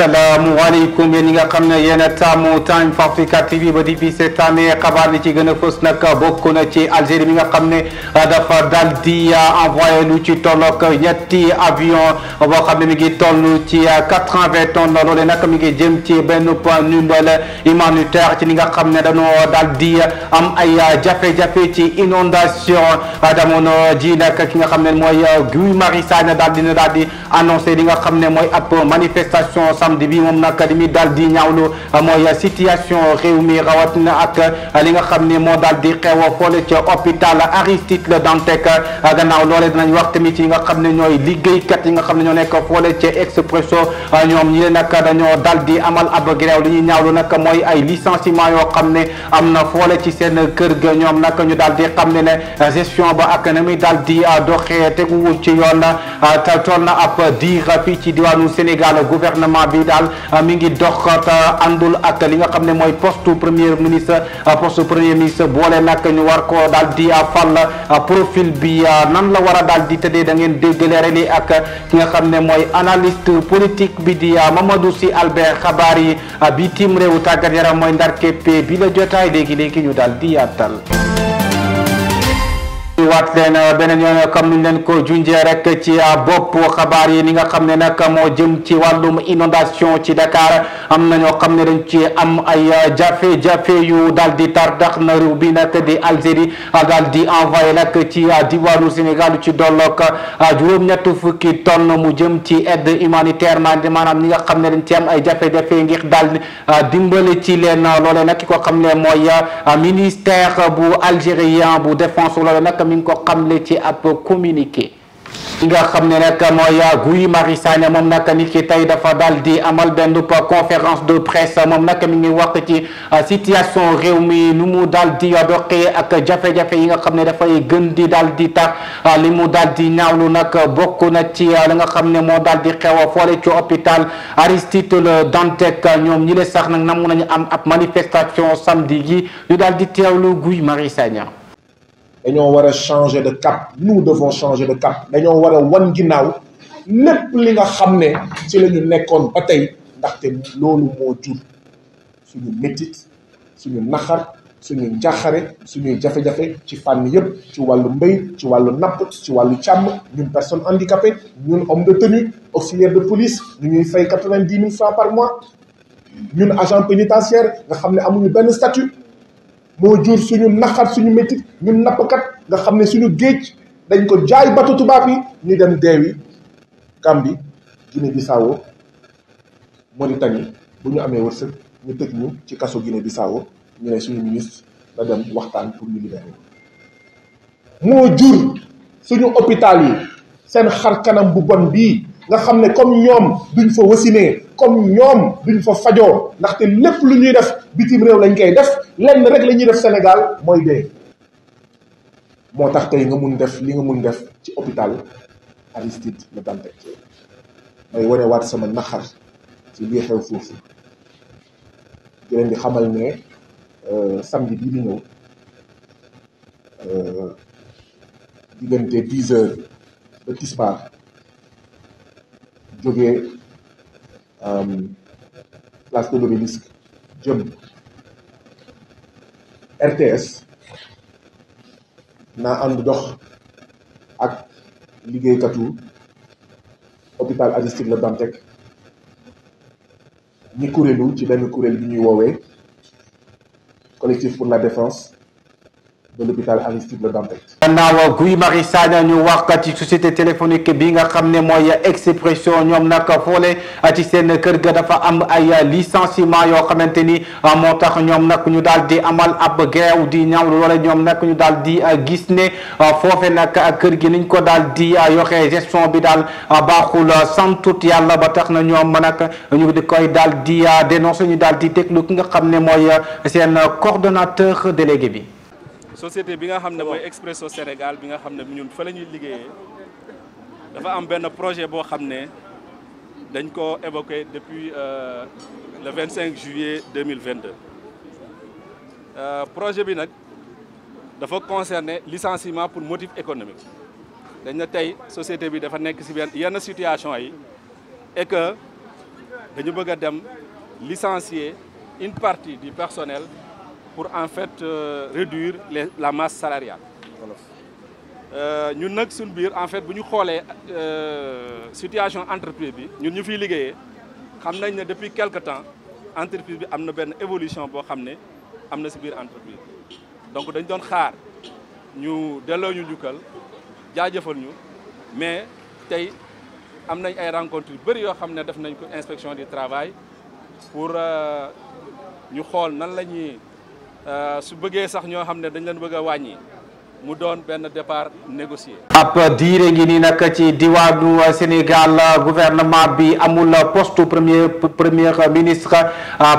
asalaamaaleykum yéen ñi nga xam ne yéen a taamu Time for Africa TV ba di fi seetaane xabaar li ci gën a fës nag bokk na ci Algérie mi nga xam ne dafa dal di envoyé lu ci tolloog ñetti avion boo xam ne mi ngi toll ci 80 tonnes loole nag mi ngi jëm ci benn ndimbal humanitaire ci ñi nga xam ne dañoo dal di am ay jafe-jafe ci inondation jamono ji nag ki nga xam ne mooy Guy Marius Sagna daal di annoncé li nga xam ne mooy ab manifestation samedi bi moom nag li muy daal di ñaawlu mooy situation réew mi rawatina ak li nga xam ne moo daal di xew foole ca hôpital Aristide Le Dantec gannaaw loole dinañ wax tamit yi nga xam ne ñooy liggéeykat yi nga xam ne ñoo nekk foole ca Expresso ñoom ñi nag dañoo daal di amal ab grève li ñuy ñaawlu nag mooy ay licenciement yoo xam ne am na foole ci seen kër ga ñoom nag ñu daal di xam ne gestion ba ak na muy daal di doxee teguwul ci yoon toll na ab diir fii ci diwaanu Sénégal gouvernement bi daal mi ngi dox àndul ak li nga xam ne mooy poste premier ministre boole nag ñu war ko daal di fal profil bi nan la war a daal di tëddee da ngeen dégg leeral yi ak ki nga xam ne mooy analyste politique bi di Mamadou Sy Albert xabaar yi bitim réew tàggat yaram mooy ndar képpe bi la jotaay léegi ñu daal di yaatal. waat leen beneen yoon comme niñ leen ko junjee rek ci bopp xabaar yi ni nga xam ne nag moo jëm ci wàllum inondation ci Dakar am na ñoo xam ne dañ ci am ay jafe-jafe yu daal di tar tax na réew bi nag di Algérie daal di envoyé nag ci diwaanu Sénégal ci dolloog juróom-ñett fukki tonnes mu jëm ci aide humanitaire maanaam ñi nga xam ne dañ ci am ay jafe-jafe ngir daal dimbali ci leen loole nag ki ko xam ne mooy ministère bu algérien bu défense loole nag mi ngi ko xamle ci ab communiqué li nga xam ne nag mooy Guy Marius Sagna moom nag nit ki tey dafa daal di amal benn conférence de presse moom nag mi ngi wax ci situation réew mi nu mu daal di doxee ak jafe-jafe yi nga xam ne dafay gën di daal di tax li mu daal di ñaawlu nag bokk na ci li nga xam ne moo daal di xew foole ci hôpital Aristide Le Dantec ñoom ñi le sax nag namu nañu am ab manifestation samedi gi ñu daal di teewlu Guy Marius Sagna. dañoo war a changer de cap nous devons changer de cap dañoo war a wan ginnaaw lépp li nga xam ne ci la ñu nekkoon ba tey ndaxte loolu moo jur suñu métit suñu naxar suñu njaaxare suñuy jafe-jafe ci fànn yëpp ci wàllu mbéy ci wàllu napp ci wàllu càmm ñun personnes handicapées ñun homme de tenue auxiliaire de police ñu ñuy fay 90 000 francs par mois ñun agent pénitentiaire nga xam ne amuñu benn statut moo jur suñu naxar suñu métit ñun nappkat nga xam ne suñu géej dañ ko jaay bateau tubaab yi ñu dem deewi Gambie Guinée-Bissau Mauritanie bu ñu amee wërsëg ñu tëj ñu ci kaso Guinée-Bissau ñu ne suñu ministre na dem waxtaan pour ñu libérer moo jur suñu hôpital yi seen xar kanam bu bon bii nga xam ne comme ñoom duñ fa wasinee comme ñoom duñ fa fajoo ndaxte lépp lu ñuy def bitim réew lañ koy def lenn rek la ñuy def Sénégal mooy dee moo tax tey nga mun def li nga mun def ci hôpital Aristide Le Dantec may wane waat sama naxar ci lii xew foofu di leen di xamal ne samedi bii di ñëw diggante 10 heures ba tisbaar jógee place de l'Obélisque jëm RTS naa ànd dox ak liggéeykatu hôpital Aristide Le Dantec ñi kuréelu ci benn kuréel bi ñuy woowee collectif pour la défense de l'hôpital Aristide Le Dantec. gannaaw Guy Marius Sagna ñu wax ci société téléphonique bi nga xam ne mooy Expresso ñoom nag foole ci seen kër ga dafa am ay licenciement yoo xamante ni moo tax ñoom nag ñu daal di amal ab grève di ñaawlu wala ñoom nag ñu daal di gis ne foofe nag kër gi niñ ko daal di yoxee gestion bi daal baaxul santut yàlla ba tax na ñoom nag ñu di koy daal di dénoncer ñu daal di déglu ki nga xam ne mooy seen coordonnateur délégué bi. société bi nga xam ne mooy Expresso Sénégal bi nga xam ne ñun fa la ñuy liggéeyee dafa am benn projet boo xam ne dañ ko évoqué depuis le 25 juillet 2022 projet bi nag dafa concerner licenciement pour motif économique dañ na tey société bi dafa nekk ci yenn situation yi et que dañu bëgg a dem licencier une partie du personnel pour en fait réduire la masse salariale. ñun nag suñ biir en fait bu ñu xoolee situation entreprise bi ñun ñu fiy liggéeyee xam nañ ne depuis quelque temps entreprise bi am na benn évolution boo xam ne am na ci biir entreprise donc dañ doon xaar ñu delloo ñu njukkal jaajëfal ñu mais tey am nañ ay rencontres yu bëri yoo xam ne def nañ ko inspection du travail pour ñu xool nan la ñuy su bëggee sax ñoo xam ne dañ leen bëgg a wàññi mu doon benn départ négocié. ab diire ngi nii nag ci diwaanu Sénégal gouvernement bi amul poste premier ministre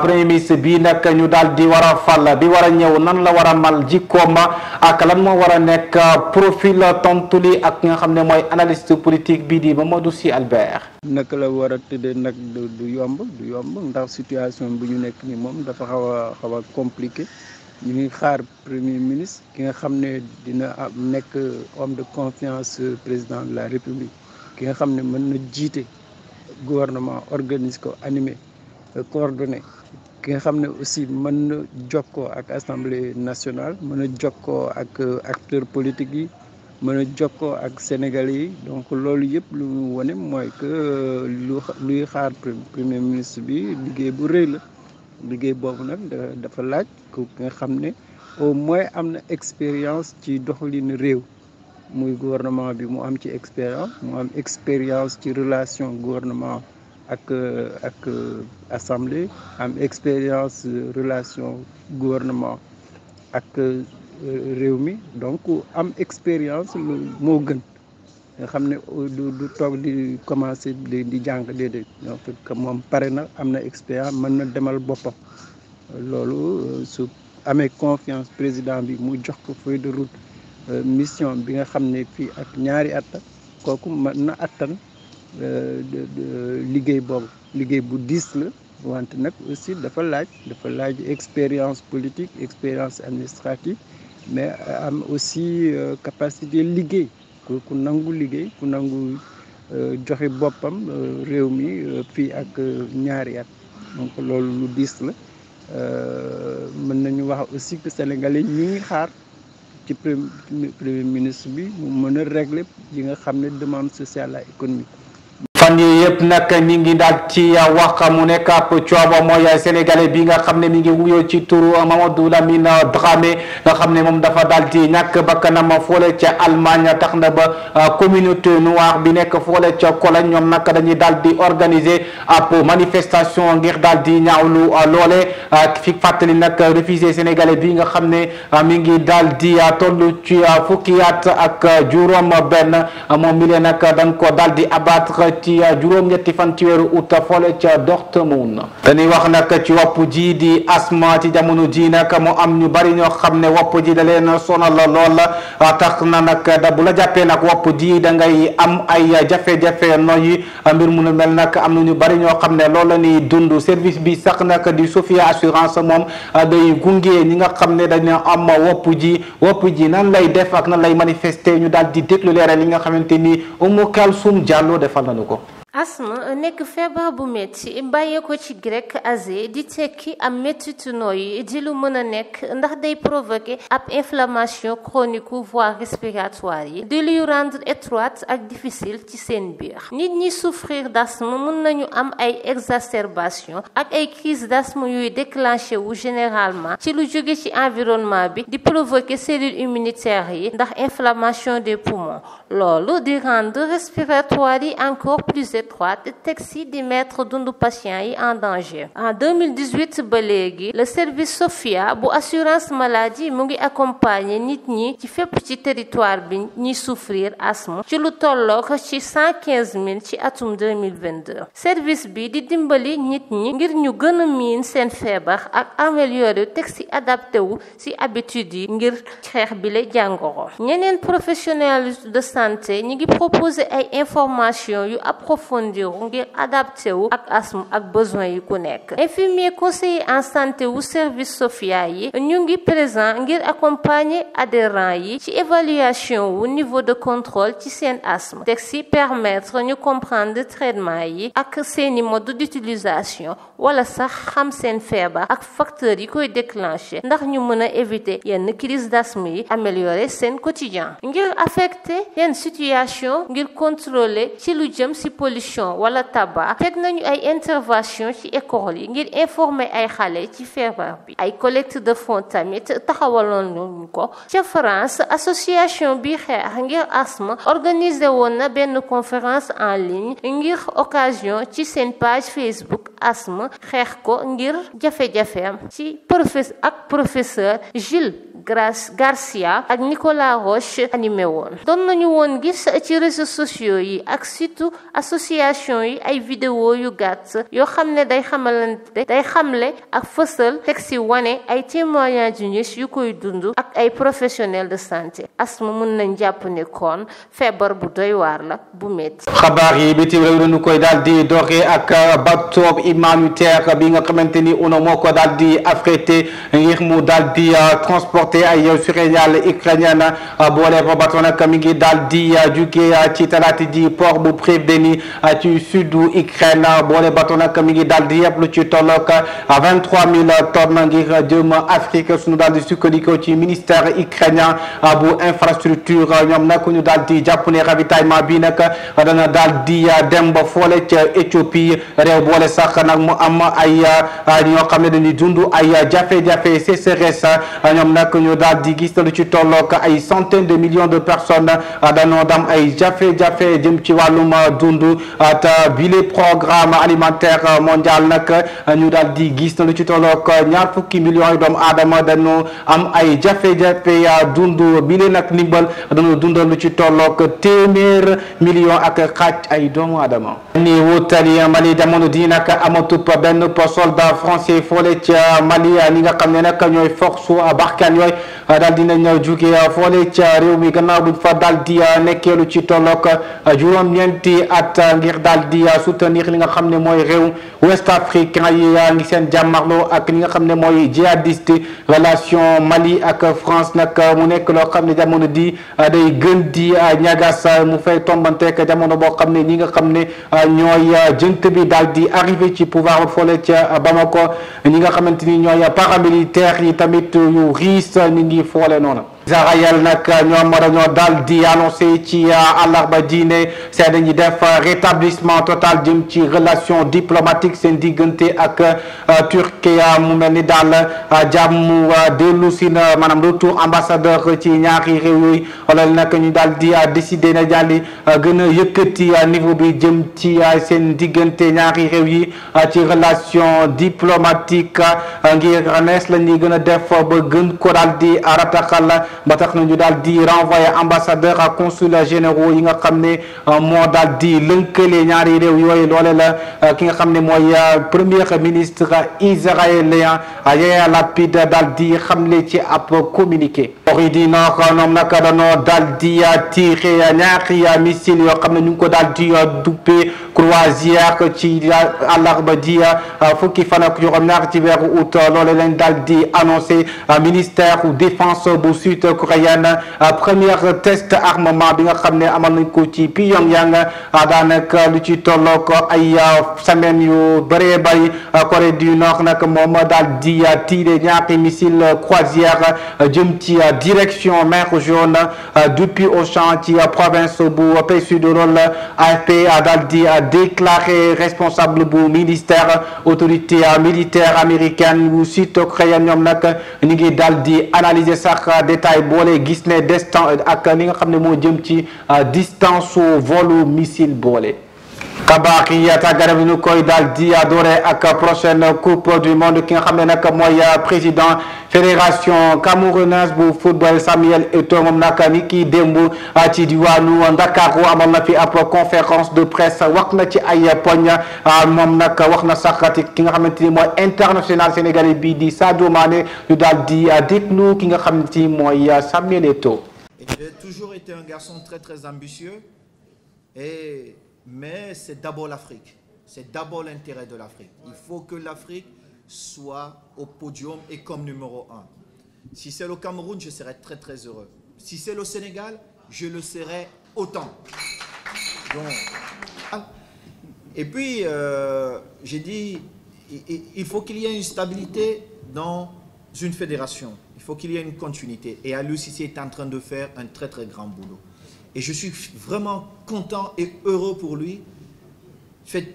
premier ministre bi nag ñu daal di war a fal bi war a ñëw nan la war a mal jikkoom ak lan moo war a nekk profil tontu li ak nga xam ne mooy analyste politique bii di Mamadou Sy Albert. naka la war a tëddee nag du yomb ndax situation bu ñu nekk ni moom dafa xaw a compliqué. ñu ngi xaar premier ministre ki nga xam ne dina nekk homme de confiance président de la république ki nga xam ne mën na jiite gouvernement organise ko animé coordonné ki nga xam ne aussi mën na jokkoo ak assemblée nationale mën a jokkoo ak acteurs politiques yi mën a jokkoo ak sénégalais yi donc loolu yëpp lu mu wane mooy que luy xaar premier ministre bi liggéey bu rëy la. liggéey boobu nag dafa laaj ku nga xam ne au moins am na expérience ci doxalinu réew muy gouvernement bi mu am ci expérience ci relation gouvernement ak assemblée am expérience relation gouvernement ak réew mi donc am expérience moo gën nga xam ne du toog di commencer di jàng déedéet donc moom pare na am na expérience mën na demal boppam loolu su amee confiance président bi mu jox ko feuille de route mission bi nga xam ne fii ak ñaari at kooku mën na attan liggéey boobu liggéey bu diis la wante nag aussi dafa laaj expérience politique expérience administrative mais am aussi capacité liggéey ku nangu liggéey ku nangu joxe boppam réew mi fii ak ñaari at donc loolu lu diis la mën nañu wax aussi que sénégalais ñu ngi xaar ci premier ministre bi mu mën a régler yi nga xam ne demande sociale et économique. fan yi yëpp nag ñi ngi daal ci wax mu nekk ab cooba mooy sénégalais bi nga xam ne mi ngi wuyoo ci turu Mamadou Lamine Dramé nga xam ne moom dafa daal di ñàkk bakkanam foole ca Allemagne tax na ba communauté noire bi nekk foole ca Cologne ñoom nag dañuy daal di organiser ab manifestation ngir daal di ñaawlu loole fi fàttali nag réfugié sénégalais bi nga xam ne mi ngi daal di toll ci fukki at ak juróom benn moom mi leen nag dañ ko daal di abattre ci juróom-ñetti fan ci weeru août foole ca Dortmund dañuy wax nag ci wopp ji di asma ci jamono ji nag mu am ñu bari ñoo xam ne wopp ji da leen sonal lool tax na nag da bu la jàppee nag wopp ji da ngay am ay jafe-jafe noyyi mbir mu mel nag am na ñu bari ñoo xam ne loolu la ñuy dund service bi sax nag di Sofia assurance moom day gunge ñi nga xam ne dañu am wopp ji nan lay def ak nan lay manifester ñu daal di déglu leeral li nga xamante ni Oumou Kalsoum Diallo defal nañu ko. asma nekk feebar bu metti bàyyee ko ci grec asé di tekki am mettitu nooyi di lu mën a nekk ndax day provoquer ab inflammation chronique voie respiratoire yi di luy rendre étroite ak difficile ci seen biir nit ñi souffrir d'asthme mën nañu am ay exacerbation ak ay crise d'asthme yuy déclenché wu généralement ci lu jóge ci environnement bi di provoquer cellules immunitaires yi ndax inflammation des poumons loolu di rendre respiratoire yi encore plus étroite teg si di mettre dundu patient yi en danger. En 2018 ba léegi le service Sofia bu assurance maladie mu ngi accompagner nit ñi ci fépp ci territoire bi ñi souffrir asthme ci lu tollook ci 115 000 ci atum 2022 service bi di dimbali nit ñi ngir ñu gën a miin seen feebar ak améliorer teg si adapté wu si habitude yi ngir xeex bi la jàngoro. ñeneen professionnels de santé ñi ngi proposer ay information yu approfondies approfondir ngir adapté wu ak asthme ak besoin yi ku nekk. Infirmier conseiller en santé wu service Sophia yi ñu ngi présent ngir accompagner adhérents yi ci évaluation wu niveau de contrôle ci seen asthme teg si permettre ñu comprendre traitement yi ak seeni mode d'utilisation wala sax xam seen feebar ak facteurs yi koy déclencher ndax ñu mën a éviter yenn crise d'asthme yi améliorer seen quotidien ngir affecter yenn situation ngir contrôler ci lu jëm ci pollution wala tabac teg nañu ay intervention ci école yi ngir informer ay xale ci feebar bi ay collecte de fonds tamit taxawaloon nañu ko ca France association bi xeex ngir asthme organisé woon na benn conférence en ligne ngir occasion ci seen page Facebook asthme xeex ko ngir jafe-jafeem ci professeur Gilles Garcia ak Nicolas Roche animé woon doon nañu woon gis ci réseaux sociaux yi ak surtout association yi ay vidéo yu gàtt yoo xam ne day xamle ak fësal teg ci wane ay témoignages yu koy dund ak ay professionnels de santé asthme mën nañ jàpp ne kon feebar bu doy waar la bu métti. xabaar yi bitim réew dañu koy daal di doxee ak bateau humanitaire bi nga xamante ni UNO moo ko daal di affrété ngir mu daal di transporter ay céréales ukrainiennes boole ba bateau nag mi ngi daal di jugee ci talaata ji port bu Prevdeni ci sudu Ukraine boole bateau nag mi ngi daal di yëpp lu ci tolloog 23 000 tonnes ngir jëm Afrique suñu daal di sukkandikoo ci ministère ukrainien bu infrastructure ñoom nag ñu daal di jàpp ne ravitaillement bi nag dana daal di dem ba foole ca Éthiopie réew boole sax nag mu am ay ñoo xam ne dañuy dund ay jafe-jafe sécheresse ñoom nag ñu daal di gis lu ci tolloog ay centaines de millions de personnes dañoo dam ay jafe-jafe jëm ci wàllum dund te bile programme alimentaire mondial nag ñu daal di gis lu ci tolloog ñaar fukki millions yi doomu aadama dañoo am ay jafe-jafe dund bile nag ndimbal dañoo dundal lu ci tolloog téeméer millions ak xaaj ay doomu aadama ni wutali Mali jamono di nag amatut benn soldat français foole ca Mali ñi nga xam ne nag ñooy force Barkhane yooyu daal dinañ jóge foole ca réew mi gannaaw buñ fa daal di nekkeelu ci tolloog juróom-ñeenti at ngir daal di soutenir li nga xam ne mooy réew ouest africain yi ngi seen jàmmarloo ak li nga xam ne mooy jihadiste relation Mali ak France nag mu nekk loo xam ne jamono di day gën di ñagas mu fay tombanteek jamono boo xam ne ñi nga xam ne ñooy jënt bi daal di arrivé ci pouvoir foole ca Bamako ñi nga xamante ni ñooy paramilitaires yi tamit yu riis ni ngi foole noonu Israël nag ñoom dañoo daal di annoncé ci àllarba ji ne seen dañuy def rétablissement total jëm ci relation diplomatique seen diggante ak Turquie mu mel ni daal jàmm dellu si na maanaam retour ambassadeur ci ñaari réew yooyu wala nag ñu daal di décider na jàlli gën a yëkkati niveau bi jëm ci seen diggante ñaari réew yi ci relation diplomatique ngir nees la ñuy gën a def ba gën ko daal di rataxal ba tax na ñu daal di renvoyer ambassadeur ak consulat généraux yi nga xam ne moo daal di lënkale ñaari réew yooyu loole la ki nga xam ne mooy premier ministre israélien Yair Lapid daal di xamle ci ab communiqué. Corée du Nord ñoom nag dañoo daal di tiré ñaari missile yoo xam ne ñu ngi ko daal di duppee croisière ci àllarba ji fukki fan ak juróom-ñaar ci weeru août loole lañ daal di annoncé ministère défense bu sud-coréenne premier test armement bi nga xam ne amal nañ ko ci Pyongyang daanaka lu ci tolloog ay semaine yu bëree bëri Corée du Nord nag moom daal di tiré ñaari missile croisière jëm ci direction mer Jaune depuis Auchan ci province bu Pays Sud loolu AFP daal di déclaré responsable bu ministère autorité militaire américaine bu sud-coréenne ñoom nag ñu ngi daal di analyser sax détail boole gis ne destin ak li nga xam ne moo jëm ci distance volu missile boole. xabaar yi tàggat bi ñu koy daal di doore ak prochaine coupe du monde ki nga xam ne nag mooy président fédération camerounaise bu football Samuel Eto'o moom nag ni ki démb ci diwaanu Ndakaaru amal na fi ab conférence de presse wax na ci ay poñ moom nag wax na sax ki nga xamante ni mooy international sénégalais bi di Sadio Mané ñu daal di déglu ki nga xamante ni mooy Samuel Eto'o. J'ai toujours été un garçon très ambitieux et mais c'est d'abord l'Afrique. C'est d'abord l'intérêt de l'Afrique. Il faut que l'Afrique soit au podium et comme numéro 1. Si c'est le Cameroun, je serai très très heureux. Si c'est le Sénégal, je le serai autant. Donc, et puis, j'ai dit, il faut qu'il y ait une stabilité dans une fédération. Il faut qu'il y ait une continuité. Et Aliou Cissé est en train de faire un très très grand boulot. Et je suis vraiment content et heureux pour lui, fait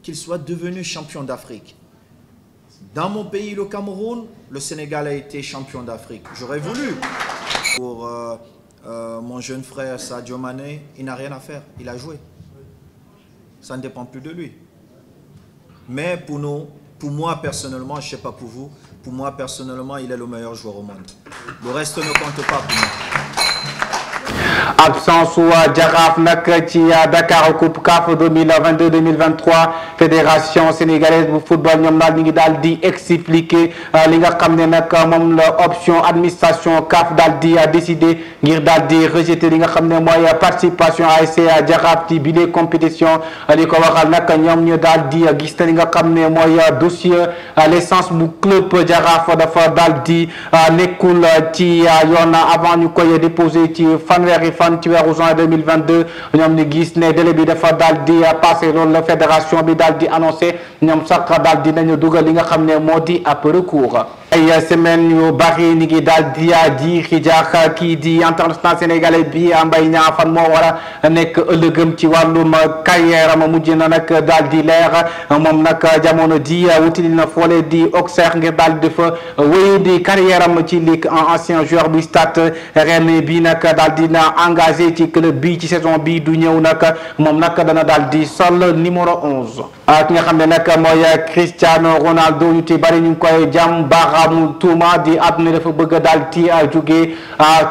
qu'il soit devenu champion d'Afrique. Dans mon pays, le Cameroun, le Sénégal a été champion d'Afrique. J'aurais voulu. Pour mon jeune frère Sadio Mané, il n'a rien à faire. Il a joué. Ça ne dépend plus de lui. Mais pour nous, pour moi personnellement, je ne sais pas pour vous, pour moi personnellement, il est le meilleur joueur au monde. Le reste ne compte pas pour moi. Absence ou Jaraaf nag ci Dakar Coupe CAF 2022-2023 fédération sénégalaise bu football ñoom daal ñu ngi daal di expliquer li nga xam ne nag moom la option administration CAF daal di décider ngir daal di rejeter li nga xam ne mooy participation ASC Jaraaf ci bile compétition li ko waxal nag ñoom ñu daal di gis li nga xam ne mooy dossier licence bu club Jaraaf dafa daal di nekkul ci yoon avant ñu koy déposer ci fanweeri fan ci weeru juin 2022 ñoom ñu gis ne délai bi dafa daal di passé loolu la fédération bi daal di annoncé ñoom sax daal di nañu dugal li nga xam ne moo di ab recours. ay semaine yu bari ni ngi daal di xijaax kii di international sénégalais bi Mbaye Niang fan moo war a nekk ëllëgëm ci wàllum carrière am mujj na nag daal di leer moom nag jamono ji wutili na foole di Auxerre ngir daal di fa wéy di carrière am ci ligue en ancien joueur bi Stade Rennais bi nag daal di na engagé ci club bi ci saison bi du ñëw nag moom nag dana daal di sol numéro 11 ki nga xam ne nag mooy Cristiano Ronaldo ñu ci bari ñu ngi koy jàmm baaraamu tuuma di àdduna dafa bëgg a daal di jóge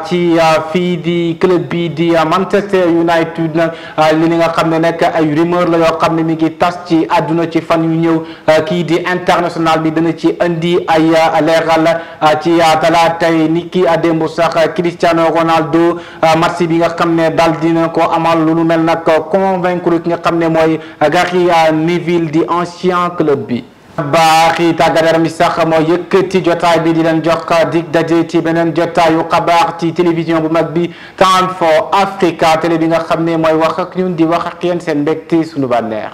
ci fii di club bi di Manchester United nag li nga xam ne nag ay rumeur la yoo xam ne mi ngi tas ci àdduna ci fan yu ñëw kii di international bi dana ci indi ay leeral ci talaatay ni ki démb sax Cristiano Ronaldo match bi nga xam ne daal dina ko amal lu mel nag convaincre ki nga xam ne mooy Gary Neville di ancien club bi. baaxi tàggat yaram mi sax moo yëkkati jotaay bi di leen jox dig daje ci beneen jotaayu xabaar ci télévision bu mag bi Time for Africa télé bi nga xam ne mooy wax ak ñun di wax ak yéen seen mbégte sunu bànneex.